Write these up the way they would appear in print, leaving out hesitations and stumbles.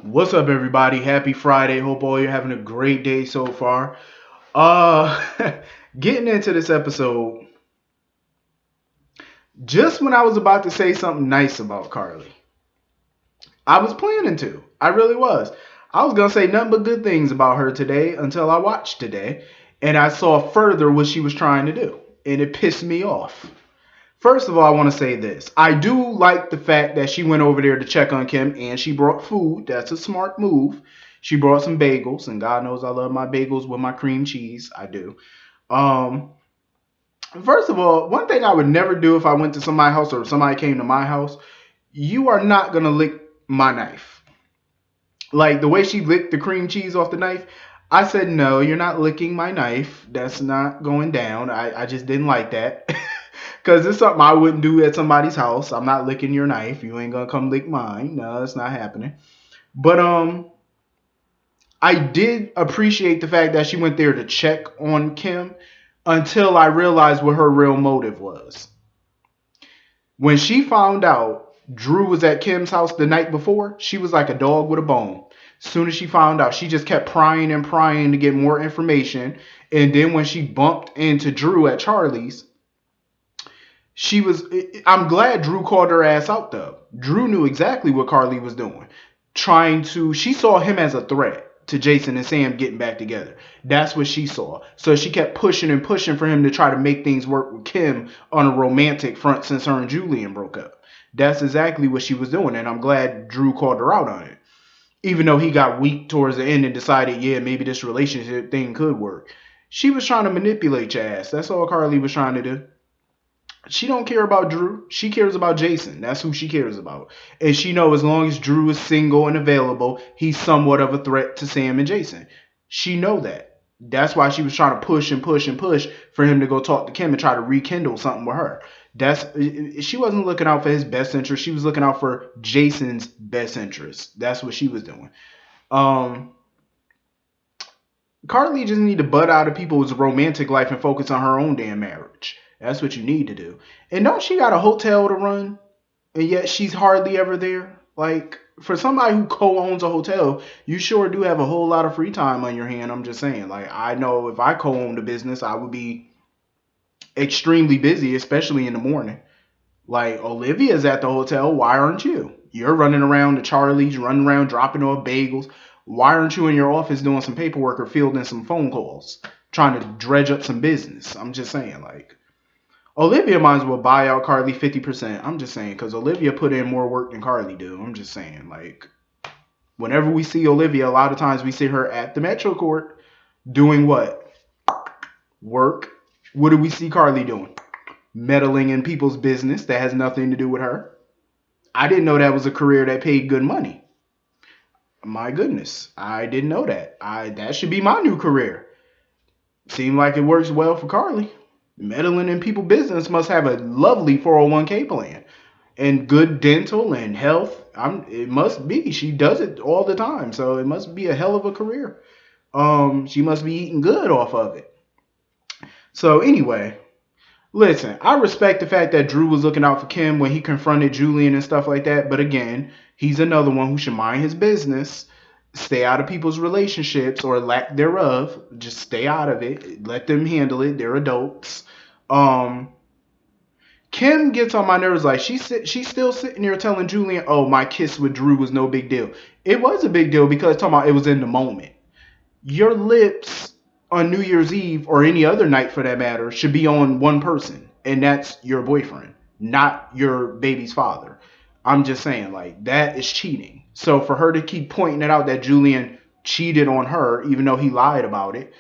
What's up, everybody? Happy Friday. Hope all you're having a great day so far. Uh, Getting into this episode, just when I was about to say something nice about Carly, I was planning to. I really was. I was gonna say nothing but good things about her today until I watched today, and I saw further what she was trying to do, and it pissed me off. First of all, I want to say this. I do like the fact that she went over there to check on Kim and she brought food. That's a smart move. She brought some bagels, and God knows I love my bagels with my cream cheese. I do. Um, First of all, one thing I would never do if I went to somebody's house or somebody came to my house, you are not gonna lick my knife. Like the way she licked the cream cheese off the knife, I said, no, you're not licking my knife. That's not going down. I just didn't like that. Because it's something I wouldn't do at somebody's house. I'm not licking your knife. You ain't gonna come lick mine. No, it's not happening. But I did appreciate the fact that she went there to check on Kim until I realized what her real motive was. When she found out Drew was at Kim's house the night before, she was like a dog with a bone. As soon as she found out, she just kept prying and prying to get more information. And then when she bumped into Drew at Charlie's, she was I'm glad Drew called her ass out though. Drew knew exactly what Carly was doing. She saw him as a threat to Jason and Sam getting back together. That's what she saw. So she kept pushing and pushing for him to try to make things work with Kim on a romantic front since her and Julian broke up. That's exactly what she was doing, and I'm glad Drew called her out on it. Even though he got weak towards the end and decided, yeah, maybe this relationship thing could work. She was trying to manipulate your ass. That's all Carly was trying to do. She don't care about Drew. She cares about Jason. That's who she cares about. And she know as long as Drew is single and available, he's somewhat of a threat to Sam and Jason. She know that. That's why she was trying to push and push and push for him to go talk to Kim and try to rekindle something with her. She wasn't looking out for his best interest. She was looking out for Jason's best interest. That's what she was doing. Um, Carly just need to butt out of people's romantic life and focus on her own damn marriage. That's what you need to do. And don't she got a hotel to run? And yet she's hardly ever there. Like, for somebody who co-owns a hotel, you sure do have a whole lot of free time on your hand. I'm just saying. Like, I know if I co-owned a business, I would be extremely busy, especially in the morning. Like, Olivia's at the hotel. Why aren't you? You're running around to Charlie's, running around dropping off bagels. Why aren't you in your office doing some paperwork or fielding some phone calls, trying to dredge up some business? I'm just saying, like, Olivia might as well buy out Carly 50%. I'm just saying, because Olivia put in more work than Carly do. I'm just saying, like, whenever we see Olivia, a lot of times we see her at the Metro Court doing what? Work. What do we see Carly doing? Meddling in people's business that has nothing to do with her. I didn't know that was a career that paid good money. My goodness, I didn't know that. That should be my new career. Seemed like it works well for Carly. Meddling in people's business must have a lovely 401k plan and good dental and health. It must be. She does it all the time, so it must be a hell of a career. She must be eating good off of it. So anyway, listen, I respect the fact that Drew was looking out for Kim when he confronted Julian and stuff like that. But again, he's another one who should mind his business, stay out of people's relationships or lack thereof. Just stay out of it. Let them handle it. They're adults. Um, Kim gets on my nerves. Like she's still sitting there telling Julian, "Oh, my kiss with Drew was no big deal." It was a big deal because talking about it was in the moment. Your lips on New Year's Eve or any other night for that matter should be on one person, and that's your boyfriend, not your baby's father. I'm just saying, like, that is cheating. So for her to keep pointing it out that Julian cheated on her, even though he lied about it,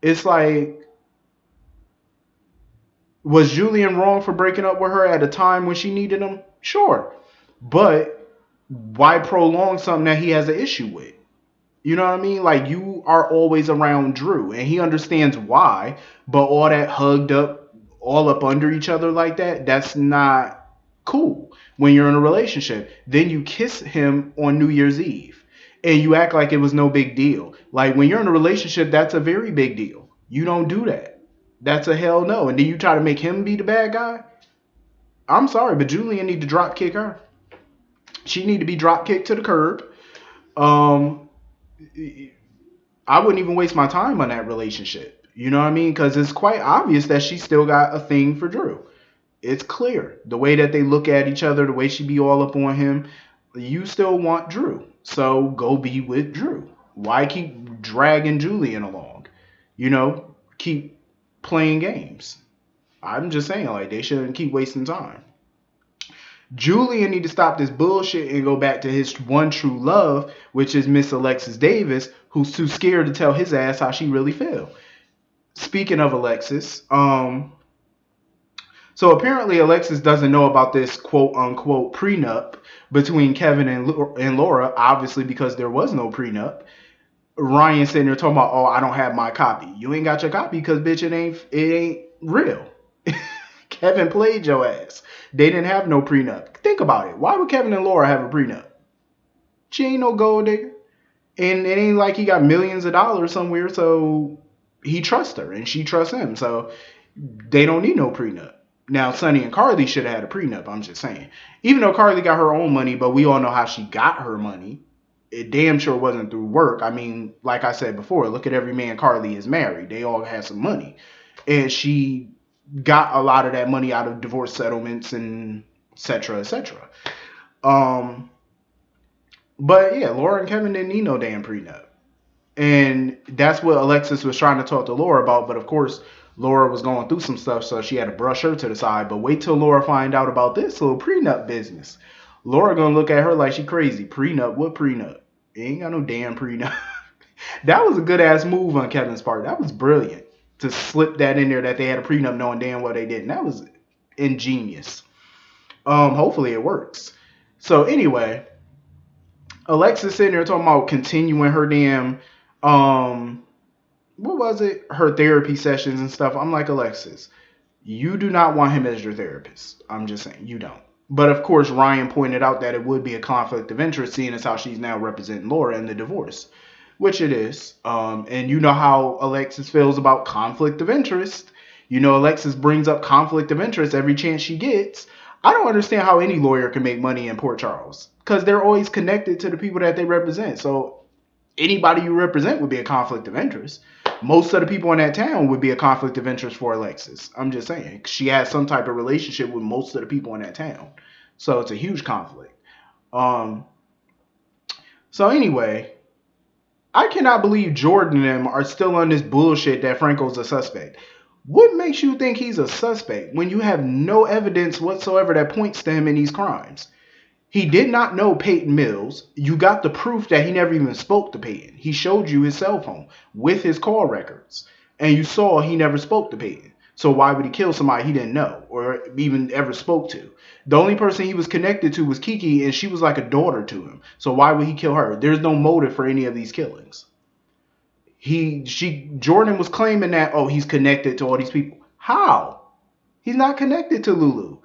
it's like, was Julian wrong for breaking up with her at a time when she needed him? Sure. But why prolong something that he has an issue with? You know what I mean? Like, you are always around Drew, and he understands why, but all that hugged up, all up under each other like that, that's not cool when you're in a relationship. Then you kiss him on New Year's Eve, and you act like it was no big deal. Like, when you're in a relationship, that's a very big deal. You don't do that. That's a hell no. And then you try to make him be the bad guy? I'm sorry, but Julian need to drop kick her. She need to be drop kicked to the curb. Um, I wouldn't even waste my time on that relationship. You know what I mean? Because it's quite obvious that she still got a thing for Drew. It's clear. The way that they look at each other, the way she be all up on him, you still want Drew. So go be with Drew. Why keep dragging Julian along? You know, keep playing games. I'm just saying, like, they shouldn't keep wasting time. Julian need to stop this bullshit and go back to his one true love, which is Miss Alexis Davis, who's too scared to tell his ass how she really feel. Speaking of Alexis, so apparently Alexis doesn't know about this quote unquote prenup between Kevin and Laura, obviously because there was no prenup. Ryan sitting there talking about, oh, I don't have my copy. You ain't got your copy because bitch, it ain't real. Kevin played your ass. They didn't have no prenup. Think about it. Why would Kevin and Laura have a prenup? She ain't no gold digger. And it ain't like he got millions of dollars somewhere, so he trusts her and she trusts him. So they don't need no prenup. Now, Sonny and Carly should have had a prenup, I'm just saying. Even though Carly got her own money, but we all know how she got her money. It damn sure wasn't through work. I mean, like I said before, look at every man Carly is married. They all have some money. And she got a lot of that money out of divorce settlements and et cetera, et cetera. But yeah, Laura and Kevin didn't need no damn prenup. And that's what Alexis was trying to talk to Laura about. But of course, Laura was going through some stuff, so she had to brush her to the side. But wait till Laura find out about this little prenup business. Laura gonna look at her like she crazy. Prenup? What prenup? You ain't got no damn prenup. That was a good ass move on Kevin's part. That was brilliant to slip that in there that they had a prenup knowing damn well they didn't. That was ingenious. Hopefully it works. So anyway, Alexis sitting there talking about continuing her damn what was it? Her therapy sessions and stuff. I'm like, Alexis, you do not want him as your therapist. I'm just saying, you don't. But of course, Ryan pointed out that it would be a conflict of interest, seeing as how she's now representing Laura in the divorce, which it is. And you know how Alexis feels about conflict of interest. You know, Alexis brings up conflict of interest every chance she gets. I don't understand how any lawyer can make money in Port Charles because they're always connected to the people that they represent. So anybody you represent would be a conflict of interest. Most of the people in that town would be a conflict of interest for Alexis. I'm just saying. She has some type of relationship with most of the people in that town. So it's a huge conflict. So anyway, I cannot believe Jordan and them are still on this bullshit that Franco's a suspect. What makes you think he's a suspect when you have no evidence whatsoever that points to him in these crimes? He did not know Peyton Mills. You got the proof that he never even spoke to Peyton. He showed you his cell phone with his call records. And you saw he never spoke to Peyton. So why would he kill somebody he didn't know or even ever spoke to? The only person he was connected to was Kiki, and she was like a daughter to him. So why would he kill her? There's no motive for any of these killings. Jordan was claiming that, oh, he's connected to all these people. How? He's not connected to Lulu.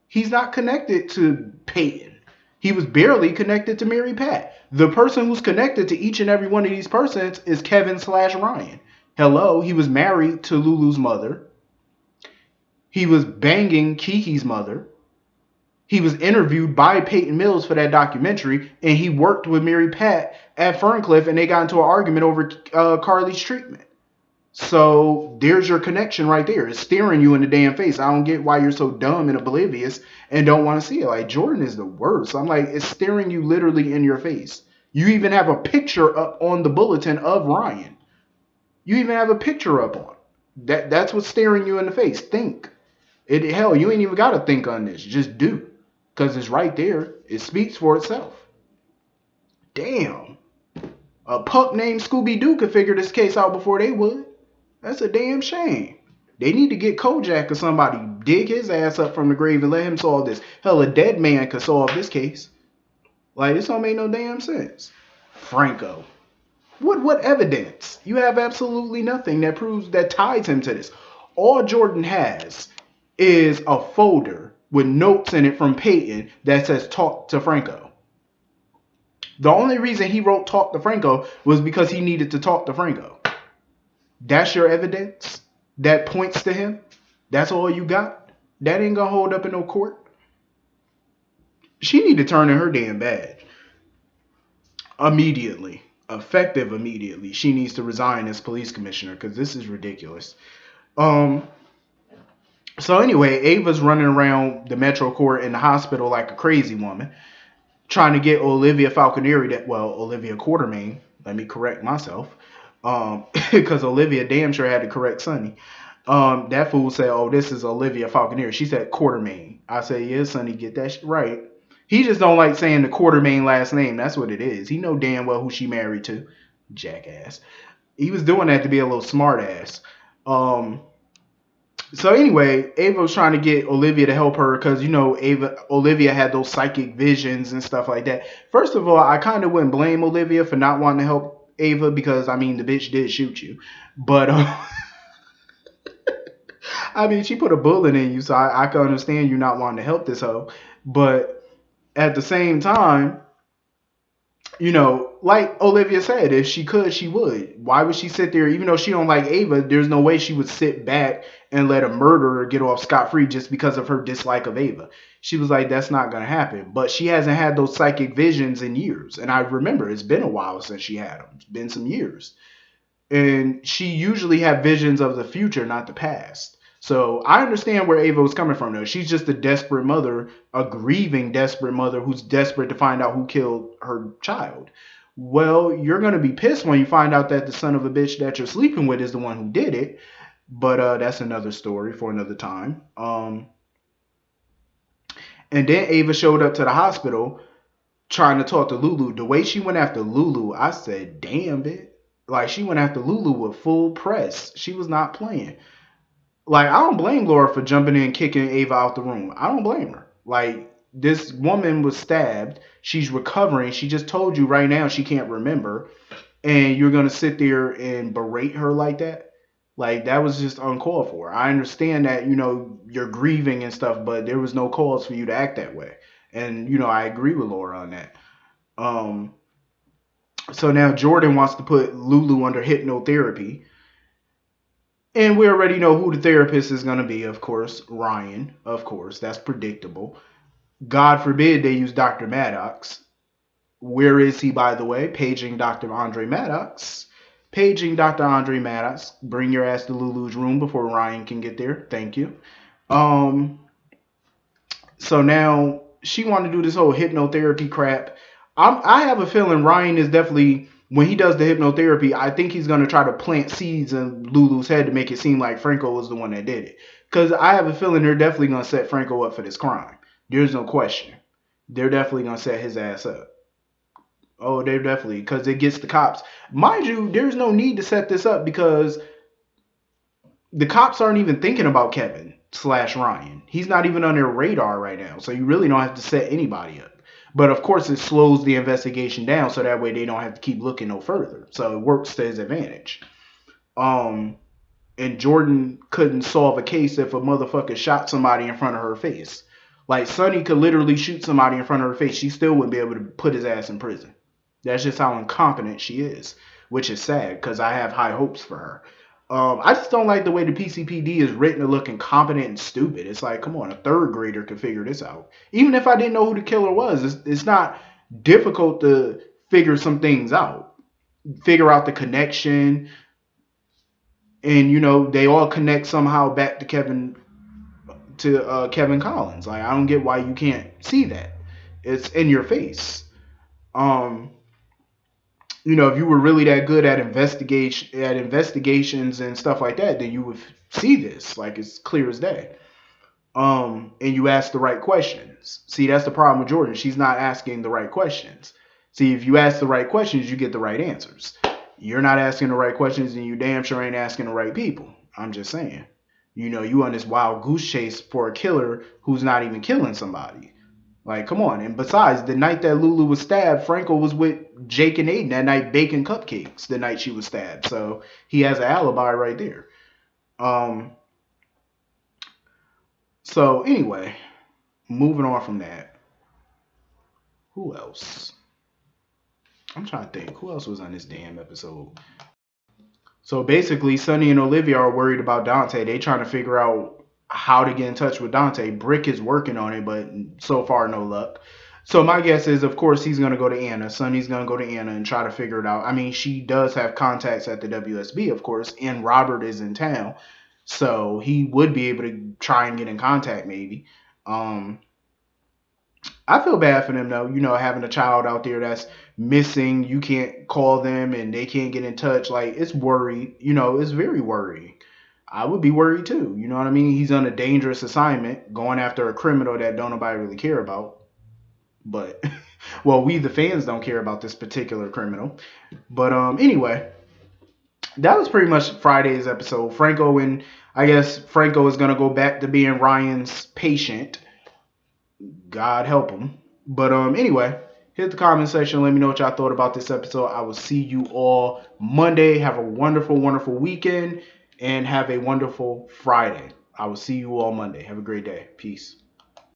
He's not connected to Peyton. He was barely connected to Mary Pat. The person who's connected to each and every one of these persons is Kevin/Ryan. Hello, he was married to Lulu's mother. He was banging Kiki's mother. He was interviewed by Peyton Mills for that documentary, and he worked with Mary Pat at Ferncliff, and they got into an argument over Carly's treatment. So there's your connection right there. It's staring you in the damn face. I don't get why you're so dumb and oblivious and don't want to see it. Like, Jordan is the worst. I'm like, it's staring you literally in your face. You even have a picture up on the bulletin of Ryan. You even have a picture up on. That's what's staring you in the face. Think. Hell, you ain't even got to think on this. Just do. Because it's right there. It speaks for itself. Damn. A pup named Scooby-Doo could figure this case out before they would. That's a damn shame. They need to get Kojak or somebody, dig his ass up from the grave and let him solve this. Hell, a dead man could solve this case. Like, this don't make no damn sense. Franco. What evidence? You have absolutely nothing that proves, that ties him to this. All Jordan has is a folder with notes in it from Peyton that says talk to Franco. The only reason he wrote talk to Franco was because he needed to talk to Franco. That's your evidence that points to him? That's all you got? That ain't gonna hold up in no court? She need to turn in her damn badge. immediately, effective immediately. She needs to resign as police commissioner because this is ridiculous. Um. So anyway, Ava's running around the Metro Court in the hospital like a crazy woman, trying to get Olivia Falconeri, Olivia Quartermain. Let me correct myself, because Olivia damn sure had to correct Sonny. That fool said, "Oh, this is Olivia Falconeri." She said Quartermain. I said, "Yeah, Sonny, get that right." He just don't like saying the Quartermain last name. That's what it is. He know damn well who she married to, jackass. He was doing that to be a little smartass. Um, so anyway, Ava was trying to get Olivia to help her because Olivia had those psychic visions and stuff like that. First of all, I kind of wouldn't blame Olivia for not wanting to help Ava because I mean the bitch did shoot you, but I mean she put a bullet in you, so I can understand you not wanting to help this hoe. But at the same time, like Olivia said, if she could, she would. Why would she sit there, even though she don't like Ava? There's no way she would sit back and let a murderer get off scot-free just because of her dislike of Ava. She was like, that's not going to happen. But she hasn't had those psychic visions in years. And I remember it's been a while since she had them. It's been some years. And she usually had visions of the future, not the past. So I understand where Ava was coming from, though. She's just a desperate mother, a grieving desperate mother who's desperate to find out who killed her child. Well, you're going to be pissed when you find out that the son of a bitch that you're sleeping with is the one who did it. But that's another story for another time. And then Ava showed up to the hospital trying to talk to Lulu. The way she went after Lulu, I said, damn, bitch. Like, she went after Lulu with full press. She was not playing. Like, I don't blame Laura for jumping in, kicking Ava out the room. I don't blame her. Like, this woman was stabbed. She's recovering. She just told you right now she can't remember. And you're going to sit there and berate her like that? Like, that was just uncalled for. I understand that, you're grieving and stuff, but there was no cause for you to act that way. And, I agree with Laura on that. So now Jordan wants to put Lulu under hypnotherapy. And we already know who the therapist is going to be, of course. Ryan, of course. That's predictable. God forbid they use Dr. Maddox. Where is he, by the way? Paging Dr. Andre Maddox. Paging Dr. Andre Maddox. Bring your ass to Lulu's room before Ryan can get there. Thank you. So now she wanted to do this whole hypnotherapy crap. I have a feeling Ryan is definitely, when he does the hypnotherapy, I think he's going to try to plant seeds in Lulu's head to make it seem like Franco was the one that did it. Because I have a feeling they're definitely going to set Franco up for this crime. There's no question. They're definitely going to set his ass up. Oh, they're definitely, because it gets the cops. Mind you, there's no need to set this up because the cops aren't even thinking about Kevin/Ryan. He's not even on their radar right now. So you really don't have to set anybody up. But of course, it slows the investigation down so that way they don't have to keep looking no further. So it works to his advantage. And Jordan couldn't solve a case if a motherfucker shot somebody in front of her face. Like, Sonny could literally shoot somebody in front of her face. She still wouldn't be able to put his ass in prison. That's just how incompetent she is, which is sad because I have high hopes for her. I just don't like the way the PCPD is written to look incompetent and stupid. It's like, come on, a third grader could figure this out. Even if I didn't know who the killer was, it's not difficult to figure some things out. Figure out the connection. And, they all connect somehow back to Kevin Collins. Like, I don't get why you can't see that. It's in your face. If you were really that good at investigations and stuff like that, then you would see this. Like, it's clear as day. And you ask the right questions. See, that's the problem with Jordan. She's not asking the right questions. See, if you ask the right questions, you get the right answers. You're not asking the right questions, and you damn sure ain't asking the right people. I'm just saying. You on this wild goose chase for a killer who's not even killing somebody. Like, come on. And besides, the night that Lulu was stabbed, Franco was with Jake and Aiden that night baking cupcakes the night she was stabbed. So he has an alibi right there. So anyway, moving on from that. Who else? I'm trying to think. Who else was on this damn episode? So basically, Sonny and Olivia are worried about Dante. They trying to figure out how to get in touch with Dante. Brick is working on it, but so far no luck. So my guess is, of course, he's gonna go to Anna. Sonny's gonna go to Anna and try to figure it out. I mean, she does have contacts at the WSB, of course, and Robert is in town, so he would be able to try and get in contact, maybe. Um, I feel bad for them though. Having a child out there that's missing, you can't call them and they can't get in touch. Like it's worried. It's very worrying. I would be worried too. You know what I mean? He's on a dangerous assignment, going after a criminal that don't nobody really care about. But well, we the fans don't care about this particular criminal. But anyway, that was pretty much Friday's episode. Franco and I guess Franco is gonna go back to being Ryan's patient. God help him. But anyway, hit the comment section. Let me know what y'all thought about this episode. I will see you all Monday. Have a wonderful, wonderful weekend and have a wonderful Friday. I will see you all Monday. Have a great day. Peace.